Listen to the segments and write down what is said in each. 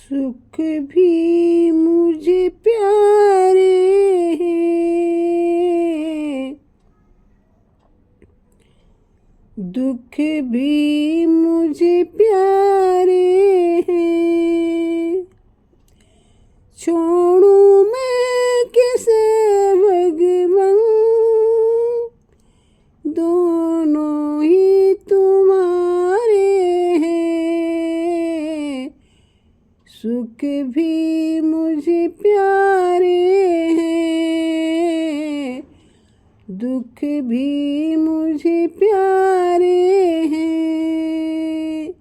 सुख भी मुझे प्यारे हैं, दुख भी मुझे प्यारे हैं। छोड़ूं मैं किसे भगवन, दोनों ही तुम्हारे हैं। सुख भी मुझे प्यारे हैं, दुख भी मुझे प्यारे हैं।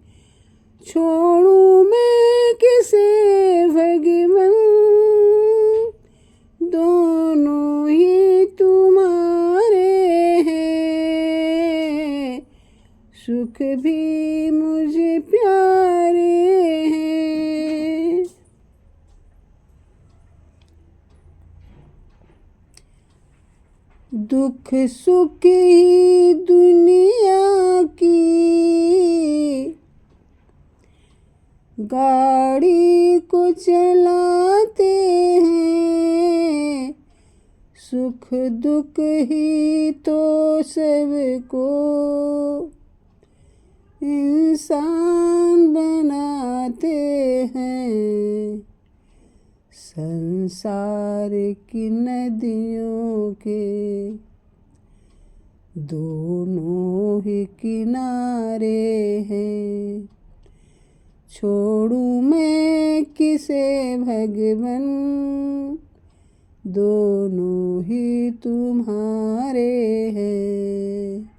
छोड़ूं मैं किसे भगवन, दोनों ही तुम्हारे हैं। सुख भी मुझे प्यारे हैं। दुख सुख ही दुनिया की गाड़ी को चलाते हैं। सुख दुख ही तो सबको इंसान बनाते हैं। संसार की नदियों के दोनों ही किनारे हैं। छोड़ूं मैं किसे भगवन, दोनों ही तुम्हारे हैं।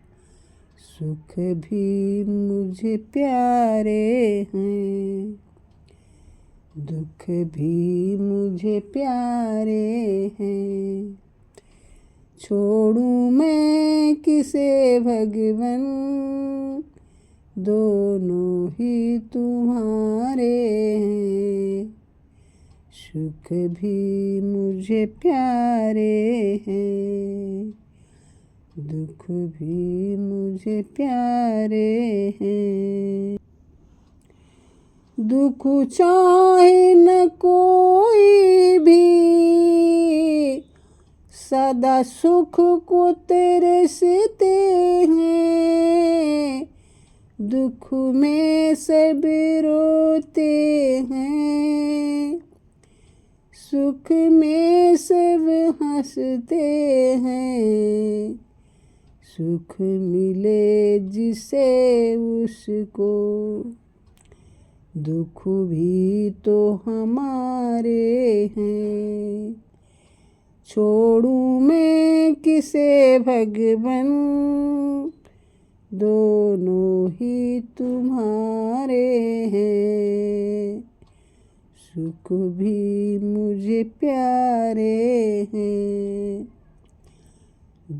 सुख भी मुझे प्यारे हैं, दुख भी मुझे प्यारे हैं। छोड़ूं मैं किसे भगवन, दोनों ही तुम्हारे हैं। सुख भी मुझे प्यारे हैं, दुख भी मुझे प्यारे हैं। दुख चाहे न कोई भी, सदा सुख को तरसते हैं। दुख में सब रोते हैं, सुख में सब हंसते हैं। सुख मिले जिसे उसको, दुख भी तो हमारे हैं। छोड़ूं मैं किसे भगवन, दोनों ही तुम्हारे हैं। सुख भी मुझे प्यारे हैं,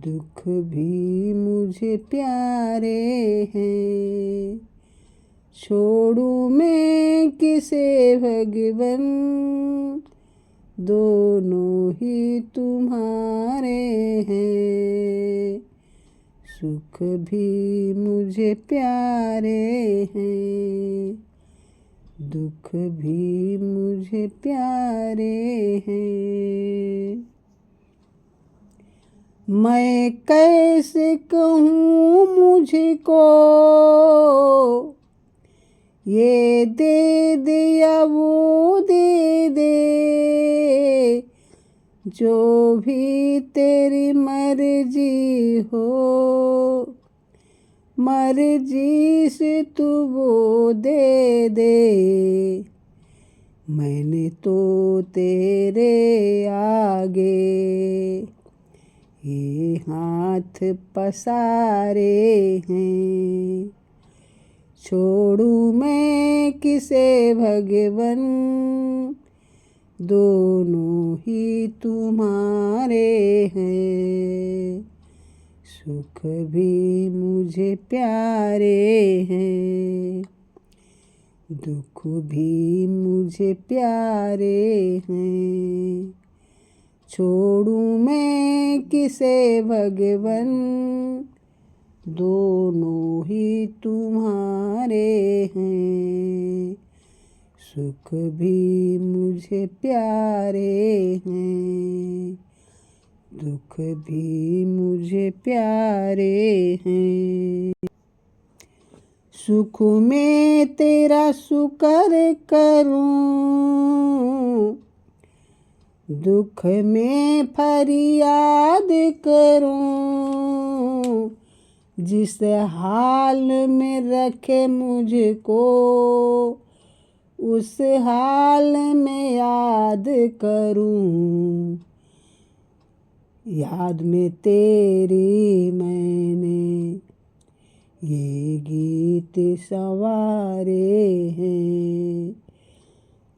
दुख भी मुझे प्यारे हैं। छोड़ूं मैं किसे भगवन, दोनों ही तुम्हारे हैं। सुख भी मुझे प्यारे हैं, दुख भी मुझे प्यारे हैं। मैं कैसे कहूँ मुझको, ये दे दे या वो दे दे। जो भी तेरी मर्जी हो, मर्जी से तू वो दे दे। मैंने तो तेरे आगे ये हाथ पसारे हैं। छोड़ूं मैं किसे भगवन, दोनों ही तुम्हारे हैं। सुख भी मुझे प्यारे हैं, दुख भी मुझे प्यारे हैं। छोड़ूं मैं किसे भगवन, दोनों ही तुम्हारे हैं। सुख भी मुझे प्यारे हैं, दुख भी मुझे प्यारे हैं। सुख में तेरा शुक्र करूं, दुख में फरियाद करूं। जिस हाल में रखे मुझको, उस हाल में याद करूं। याद में तेरी मैंने ये गीत संवारे हैं।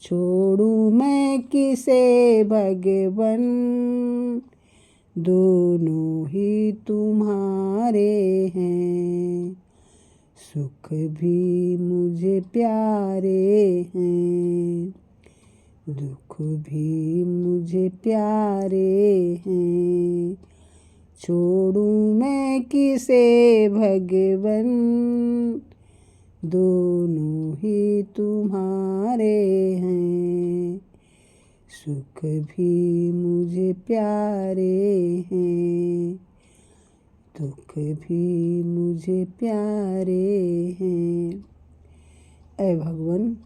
छोड़ूं मैं किसे भगवन, दोनों ही तुम्हारे हैं। सुख भी मुझे प्यारे हैं, दुख भी मुझे प्यारे हैं। छोड़ूं मैं किसे भगवन, दोनों ही तुम्हारे हैं। सुख भी मुझे प्यारे हैं, दुख भी मुझे प्यारे हैं। ऐ भगवन,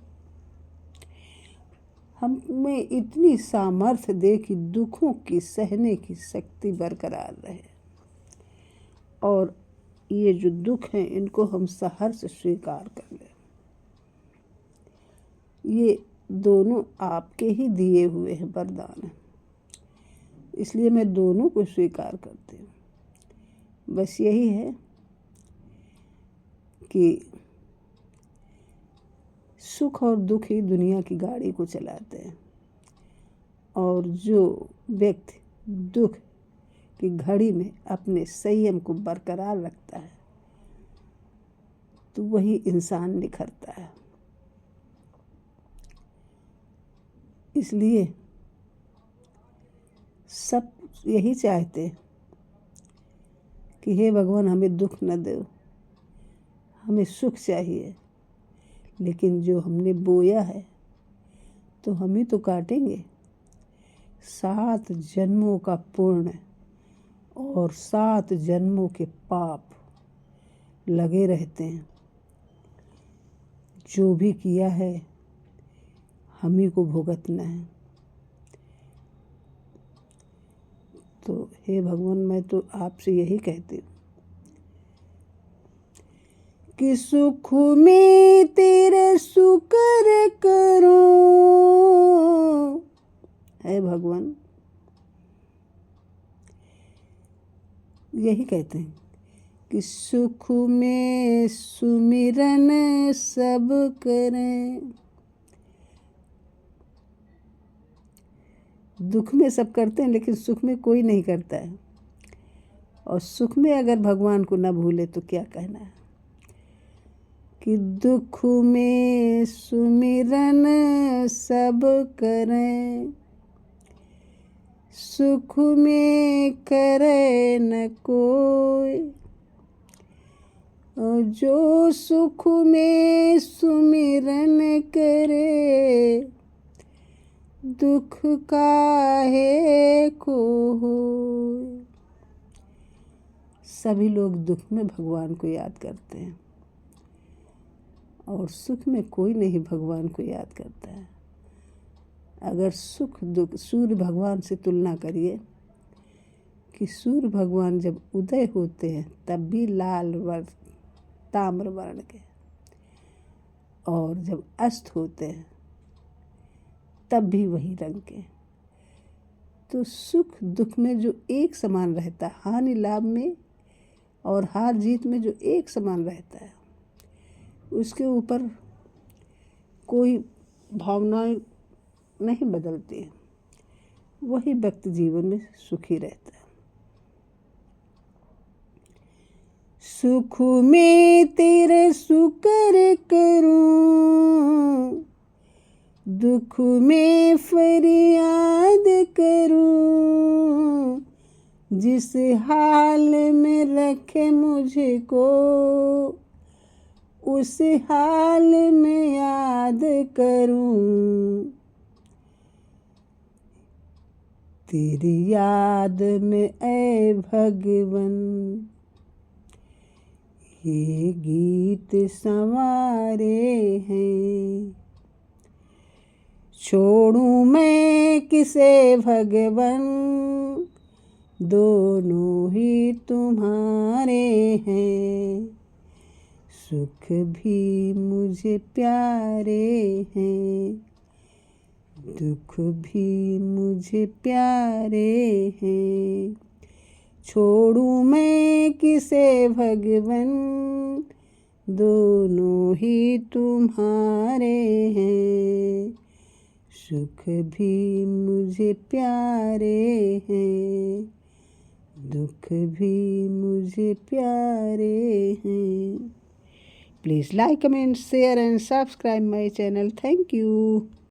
हमें इतनी सामर्थ्य दे कि दुखों की सहने की शक्ति बरकरार रहे, और ये जो दुख हैं इनको हम सहर्ष स्वीकार कर लें। ये दोनों आपके ही दिए हुए हैं वरदान हैं, इसलिए मैं दोनों को स्वीकार करती हूँ। बस यही है कि सुख और दुख ही दुनिया की गाड़ी को चलाते हैं, और जो व्यक्ति दुख की घड़ी में अपने संयम को बरकरार रखता है तो वही इंसान निखरता है। इसलिए सब यही चाहते हैं कि हे भगवान हमें दुख न दो, हमें सुख चाहिए। लेकिन जो हमने बोया है तो हम ही तो काटेंगे। 7 जन्मों का पुण्य और 7 जन्मों के पाप लगे रहते हैं। जो भी किया है हम ही को भुगतना है। तो हे भगवान, मैं तो आपसे यही कहती हूँ कि सुख में तेरे शुक्र करूं। हे भगवान, यही कहते हैं कि सुख में सुमिरन सब करें। दुख में सब करते हैं लेकिन सुख में कोई नहीं करता है, और सुख में अगर भगवान को न भूले तो क्या कहना है कि दुख में सुमिरन सब करें, सुख में करे न कोई। और जो सुख में सुमिरन करे, दुख काहे को होय। सभी लोग दुख में भगवान को याद करते हैं, और सुख में कोई नहीं भगवान को याद करता है। अगर सुख दुख सूर्य भगवान से तुलना करिए कि सूर्य भगवान जब उदय होते हैं तब भी लाल वर्ण ताम्र वर्ण के, और जब अस्त होते हैं तब भी वही रंग के। तो सुख दुख में जो एक समान रहता है, हानि लाभ में और हार जीत में जो एक समान रहता है, उसके ऊपर कोई भावनाएं नहीं बदलती है, वही व्यक्ति जीवन में सुखी रहता है। सुख में तेरे शुक्र करूं, दुख में फरियाद करूं। जिस हाल में रखे मुझको, उस हाल में याद करूं, तेरी याद में ऐ भगवन ये गीत संवारे हैं। छोड़ूं मैं किसे भगवन, दोनों ही तुम्हारे हैं। सुख भी मुझे प्यारे हैं, दुख भी मुझे प्यारे हैं। छोड़ूं मैं किसे भगवन, दोनों ही तुम्हारे हैं। सुख भी मुझे प्यारे हैं, दुख भी मुझे प्यारे हैं। Please like, comment, share and subscribe my channel. Thank you.